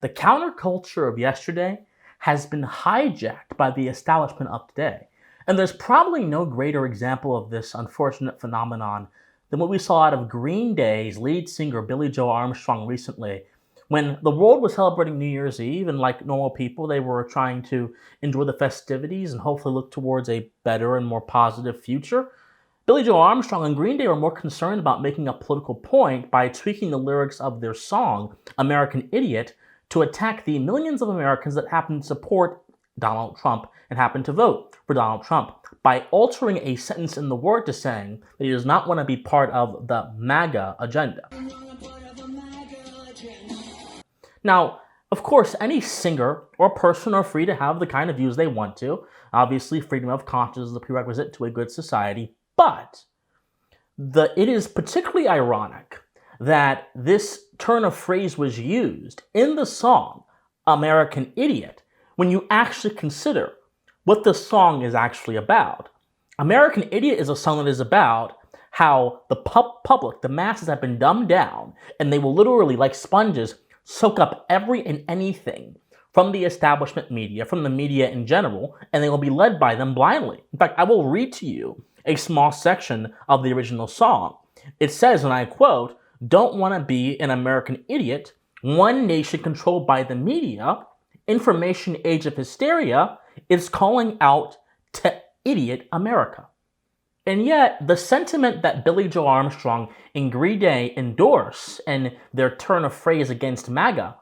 The counterculture of yesterday has been hijacked by the establishment of today. And there's probably no greater example of this unfortunate phenomenon than what we saw out of Green Day's lead singer Billy Joe Armstrong recently. When the world was celebrating New Year's Eve, and like normal people, they were trying to enjoy the festivities and hopefully look towards a better and more positive future, Billy Joe Armstrong and Green Day were more concerned about making a political point by tweaking the lyrics of their song, American Idiot, to attack the millions of Americans that happen to support Donald Trump and happen to vote for Donald Trump by altering a sentence in the word to saying that he does not want to be part of the MAGA agenda. Now, of course, any singer or person are free to have the kind of views they want to. Obviously, freedom of conscience is a prerequisite to a good society, but it is particularly ironic that this turn of phrase was used in the song American Idiot when you actually consider what the song is actually about. American Idiot is a song that is about how the public, the masses, have been dumbed down, and they will literally, like sponges, soak up every and anything from the establishment media, from the media in general, and they will be led by them blindly. In fact, I will read to you a small section of the original song. It says, and I quote, "Don't want to be an American idiot, one nation controlled by the media, information age of hysteria, is calling out to idiot America." And yet, the sentiment that Billy Joe Armstrong and Green Day endorse in their turn of phrase against MAGA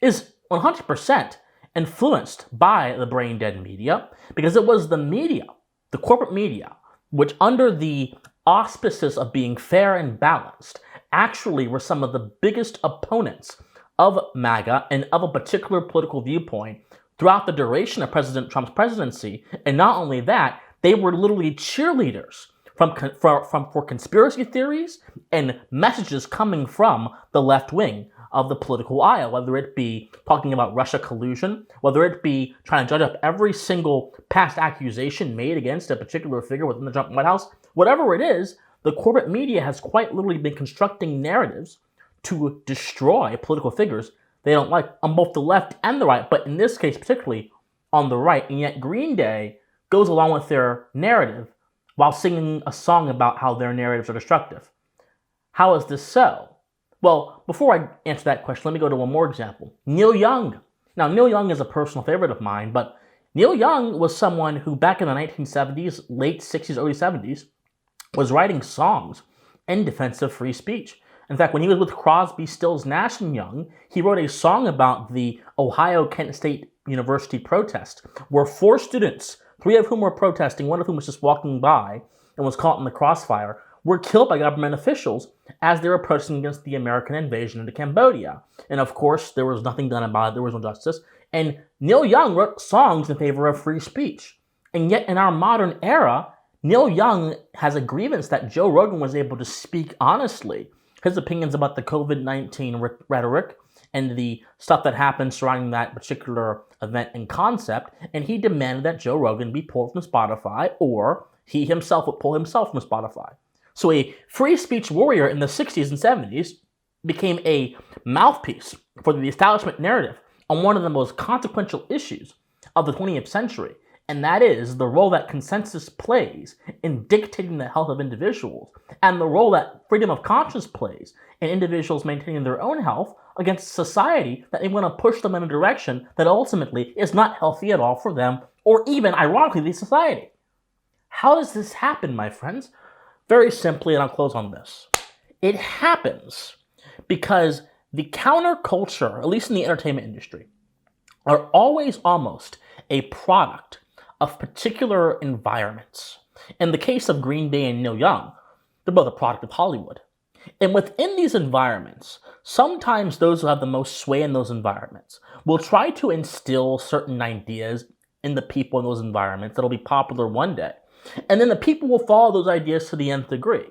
is 100% influenced by the brain-dead media, because it was the media, the corporate media, which under the auspices of being fair and balanced, actually were some of the biggest opponents of MAGA and of a particular political viewpoint throughout the duration of President Trump's presidency. And not only that, they were literally cheerleaders for conspiracy theories and messages coming from the left wing of the political aisle, whether it be talking about Russia collusion, whether it be trying to judge up every single past accusation made against a particular figure within the Trump White House. Whatever it is, the corporate media has quite literally been constructing narratives to destroy political figures they don't like on both the left and the right, but in this case particularly on the right. And yet Green Day goes along with their narrative while singing a song about how their narratives are destructive. How is this so? Well, before I answer that question, let me go to one more example. Neil Young. Now, Neil Young is a personal favorite of mine, but Neil Young was someone who back in the 1970s, late 60s, early 70s, was writing songs in defense of free speech. In fact, when he was with Crosby, Stills, Nash & Young, he wrote a song about the Ohio Kent State University protest, where 4 students, 3 of whom were protesting, 1 of whom was just walking by and was caught in the crossfire, were killed by government officials as they were protesting against the American invasion into Cambodia. And of course, there was nothing done about it. There was no justice. And Neil Young wrote songs in favor of free speech. And yet in our modern era, Neil Young has a grievance that Joe Rogan was able to speak honestly his opinions about the COVID-19 rhetoric and the stuff that happened surrounding that particular event and concept. And he demanded that Joe Rogan be pulled from Spotify, or he himself would pull himself from Spotify. So a free speech warrior in the 60s and 70s became a mouthpiece for the establishment narrative on one of the most consequential issues of the 20th century, and that is the role that consensus plays in dictating the health of individuals, and the role that freedom of conscience plays in individuals maintaining their own health against society that they want to push them in a direction that ultimately is not healthy at all for them, or even, ironically, the society. How does this happen, my friends? Very simply, and I'll close on this. It happens because the counterculture, at least in the entertainment industry, are always almost a product of particular environments. In the case of Green Day and Neil Young, they're both a product of Hollywood. And within these environments, sometimes those who have the most sway in those environments will try to instill certain ideas in the people in those environments that'll be popular one day. And then the people will follow those ideas to the nth degree.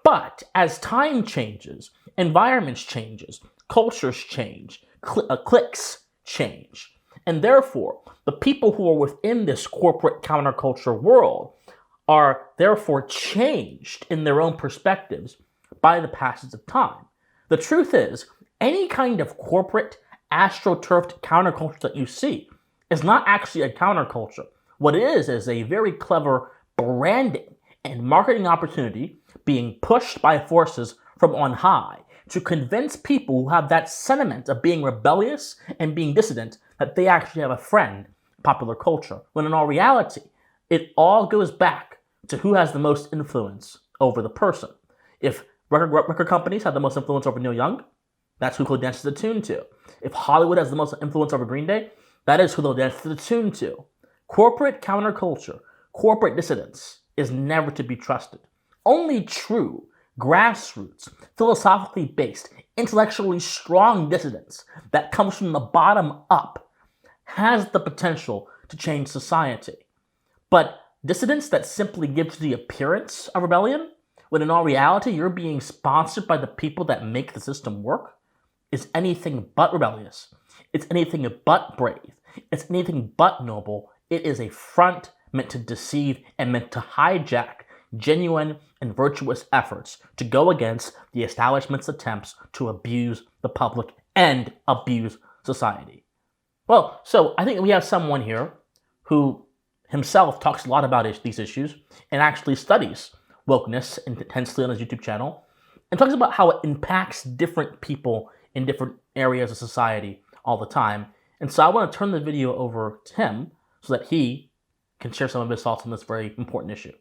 But as time changes, environments changes, cultures change, cliques change. And therefore, the people who are within this corporate counterculture world are therefore changed in their own perspectives by the passage of time. The truth is, any kind of corporate astroturfed counterculture that you see is not actually a counterculture. What it is a very clever branding and marketing opportunity being pushed by forces from on high to convince people who have that sentiment of being rebellious and being dissident that they actually have a friend in popular culture, when in all reality, it all goes back to who has the most influence over the person. If record companies have the most influence over Neil Young, that's who he'll dance to the tune to. If Hollywood has the most influence over Green Day, that is who they'll dance to the tune to. Corporate counterculture, corporate dissidence is never to be trusted. Only true, grassroots, philosophically based, intellectually strong dissidence that comes from the bottom up has the potential to change society. But dissidence that simply gives the appearance of rebellion, when in all reality you're being sponsored by the people that make the system work, is anything but rebellious. It's anything but brave. It's anything but noble. It is a front meant to deceive and meant to hijack genuine and virtuous efforts to go against the establishment's attempts to abuse the public and abuse society. Well, so I think we have someone here who himself talks a lot about these issues and actually studies wokeness intensely on his YouTube channel and talks about how it impacts different people in different areas of society all the time. And so I want to turn the video over to him so that he can share some of his thoughts on this very important issue.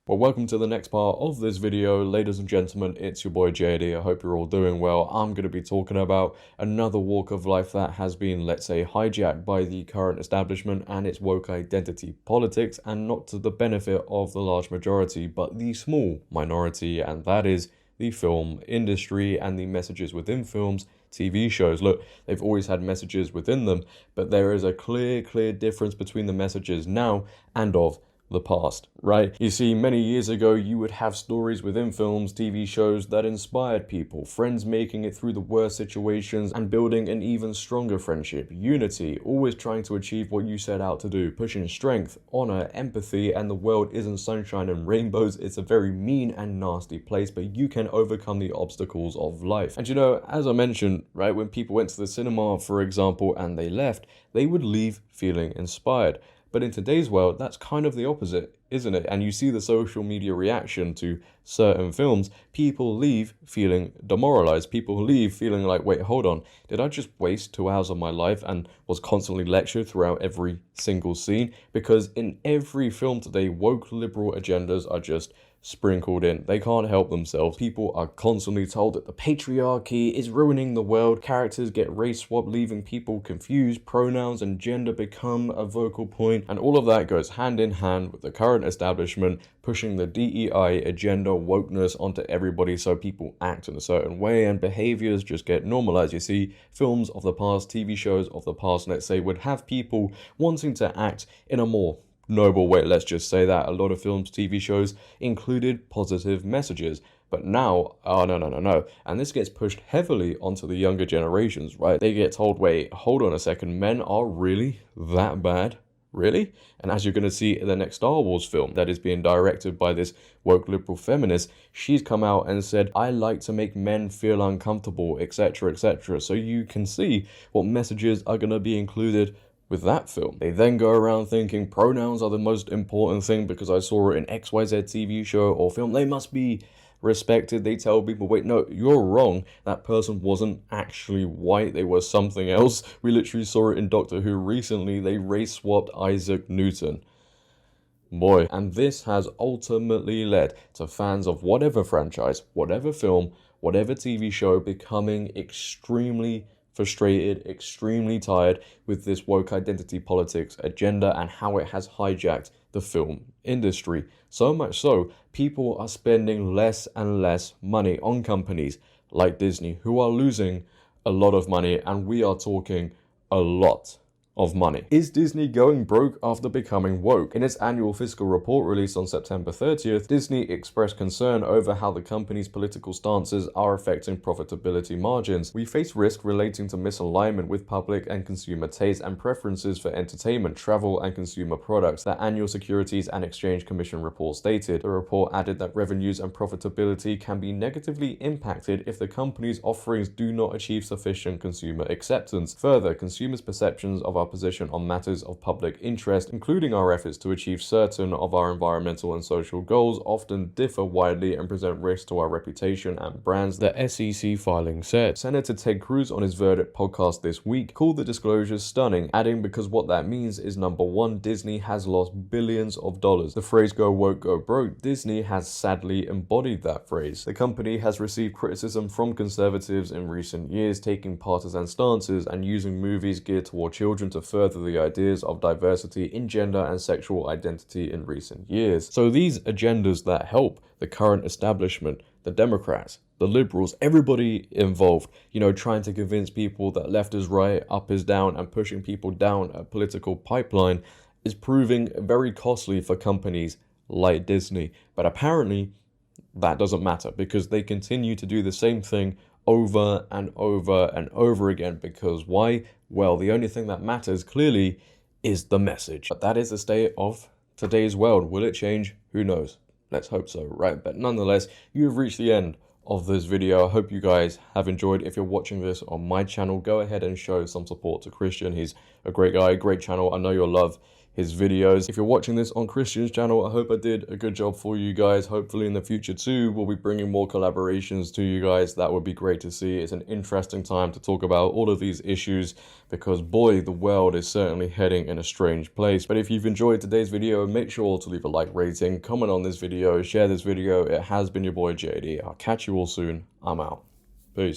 Well, welcome to the next part of this video, ladies and gentlemen. It's your boy JD. I hope you're all doing well. I'm going to be talking about another walk of life that has been, let's say, hijacked by the current establishment and its woke identity politics, and not to the benefit of the large majority, but the small minority, and that is the film industry and the messages within films, TV shows. Look, they've always had messages within them, but there is a clear difference between the messages now and of the past, right? You see, many years ago, you would have stories within films, TV shows that inspired people, friends making it through the worst situations and building an even stronger friendship, unity, always trying to achieve what you set out to do, pushing strength, honor, empathy, and the world isn't sunshine and rainbows. It's a very mean and nasty place, but you can overcome the obstacles of life. And you know, as I mentioned, right, when people went to the cinema, for example, and they left, they would leave feeling inspired. But in today's world, that's kind of the opposite, isn't it? And you see the social media reaction to certain films. People leave feeling demoralized. People leave feeling like, wait, hold on. Did I just waste 2 hours of my life and was constantly lectured throughout every single scene? Because in every film today, woke liberal agendas are just sprinkled in. They can't help themselves. People are constantly told that the patriarchy is ruining the world. Characters get race swapped, leaving people confused. Pronouns and gender become a vocal point. And all of that goes hand in hand with the current establishment pushing the DEI agenda wokeness onto everybody so people act in a certain way and behaviors just get normalized. You see, films of the past, TV shows of the past, let's say, would have people wanting to act in a more noble way. Let's just say that a lot of films, TV shows included positive messages. But now, oh, no. And this gets pushed heavily onto the younger generations, right? They get told, wait, hold on a second, men are really that bad? Really? And as you're going to see in the next Star Wars film that is being directed by this woke liberal feminist, she's come out and said, I like to make men feel uncomfortable, etc., etc. So you can see what messages are going to be included with that film. They then go around thinking pronouns are the most important thing because I saw it in XYZ TV show or film. They must be respected. They tell people, wait, no, you're wrong. That person wasn't actually white. They were something else. We literally saw it in Doctor Who recently. They race swapped Isaac Newton. Boy, and this has ultimately led to fans of whatever franchise, whatever film, whatever TV show becoming extremely frustrated, extremely tired with this woke identity politics agenda and how it has hijacked the film industry. So much so, people are spending less and less money on companies like Disney, who are losing a lot of money, and we are talking a lot of money. Is Disney going broke after becoming woke? In its annual fiscal report released on September 30th, Disney expressed concern over how the company's political stances are affecting profitability margins. We face risk relating to misalignment with public and consumer tastes and preferences for entertainment, travel, and consumer products, the annual Securities and Exchange Commission report stated. The report added that revenues and profitability can be negatively impacted if the company's offerings do not achieve sufficient consumer acceptance. Further, consumers' perceptions of our position on matters of public interest, including our efforts to achieve certain of our environmental and social goals, often differ widely and present risks to our reputation and brands, the SEC filing said. Senator Ted Cruz on his Verdict podcast this week called the disclosures stunning, adding because what that means is number one, Disney has lost billions of dollars. The phrase go woke, go broke, Disney has sadly embodied that phrase. The company has received criticism from conservatives in recent years, taking partisan stances and using movies geared toward children to further the ideas of diversity in gender and sexual identity in recent years. So these agendas that help the current establishment, the Democrats, the liberals, everybody involved, trying to convince people that left is right, up is down, and pushing people down a political pipeline is proving very costly for companies like Disney. But apparently that doesn't matter because they continue to do the same thing over and over and over again. Because why? Well, the only thing that matters clearly is the message. But that is the state of today's world. Will it change? Who knows? Let's hope so, right? But nonetheless, you've reached the end of this video. I hope you guys have enjoyed. If you're watching this on my channel, go ahead and show some support to Christian. He's a great guy, great channel. I know you'll love his videos. If you're watching this on Christian's channel, I hope I did a good job for you guys. Hopefully in the future too, we'll be bringing more collaborations to you guys. That would be great to see. It's an interesting time to talk about all of these issues because boy, the world is certainly heading in a strange place. But if you've enjoyed today's video, make sure to leave a like rating, comment on this video, share this video. It has been your boy JD. I'll catch you all soon. I'm out. Peace.